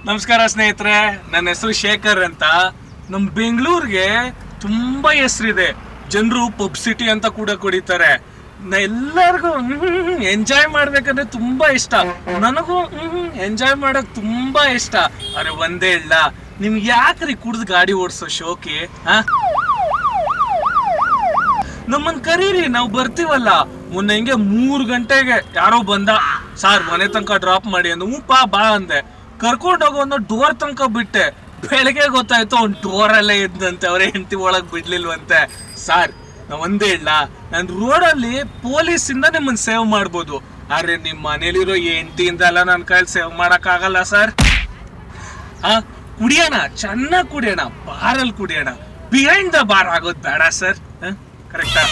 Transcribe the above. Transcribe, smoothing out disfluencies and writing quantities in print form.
ನಮಸ್ಕಾರ ಸ್ನೇಹಿತರೆ, ನನ್ನ ಹೆಸರು ಶೇಖರ್ ಅಂತ. ನಮ್ ಬೆಂಗಳೂರಿಗೆ ತುಂಬಾ ಹೆಸರಿದೆ. ಜನರು ಪಬ್ ಸಿಟಿ ಅಂತ ಕೂಡ ಕುಡಿತಾರೆ. ಎಲ್ಲರಿಗೂ ಎಂಜಾಯ್ ಮಾಡ್ಬೇಕಂದ್ರೆ ತುಂಬಾ ಇಷ್ಟ. ನನಗೂ ಎಂಜಾಯ್ ಮಾಡಕ್ ತುಂಬಾ ಇಷ್ಟ. ಅರೆ ಒಂದೇ ಇಲ್ಲ, ನಿಮ್ಗೆ ಯಾಕ್ರಿ ಕುಡ್ದು ಗಾಡಿ ಓಡಿಸೋ ಶೋಕಿ? ನಮ್ಮನ್ ಕರೀರಿ, ನಾವು ಬರ್ತೀವಲ್ಲ. ಮೊನ್ನೆ ಹಿಂಗೆ 3 ಗಂಟೆಗೆ ಯಾರೋ ಬಂದ, ಸಾರ್ ಮನೆ ತನಕ ಡ್ರಾಪ್ ಮಾಡಿ ಅಂದ. ಹ್ಞೂ ಬಾ ಅಂದೆ. ಕರ್ಕೊಂಡೋಗೋ ಅನ್ನೋ ಡೋರ್ ತನಕ ಬಿಟ್ಟೆ. ಬೆಳಗ್ಗೆ ಗೊತ್ತಾಯ್ತು ಅವ್ನು ಡೋರಲ್ಲೇ ಇದ್ದಂತೆ, ಅವ್ರ ಹೆಂಡತಿ ಒಳಗ್ ಬಿಡ್ಲಿಲ್ವಂತೆ. ಸಾರ್ ನಾ ಒಂದೇ ಇಲ್ಲ, ನಾನು ರೋಡಲ್ಲಿ ಪೊಲೀಸಿಂದ ನಿಮ್ಮನ್ನ ಸೇವ್ ಮಾಡ್ಬೋದು, ಆದ್ರೆ ನಿಮ್ ಮನೇಲಿರೋ ಹೆಂಡತಿಯಿಂದ ಎಲ್ಲ ನನ್ನ ಕೈಲಿ ಸೇವ್ ಮಾಡಕ್ ಆಗಲ್ಲ ಸರ್. ಕುಡಿಯೋಣ, ಚೆನ್ನಾಗಿ ಕುಡಿಯೋಣ, ಬಾರಲ್ಲಿ ಕುಡಿಯೋಣ, ಬಿಹೈಂಡ್ ದ ಬಾರ್ ಆಗೋದು ಬೇಡ ಸರ್. ಕರೆಕ್ಟಾ?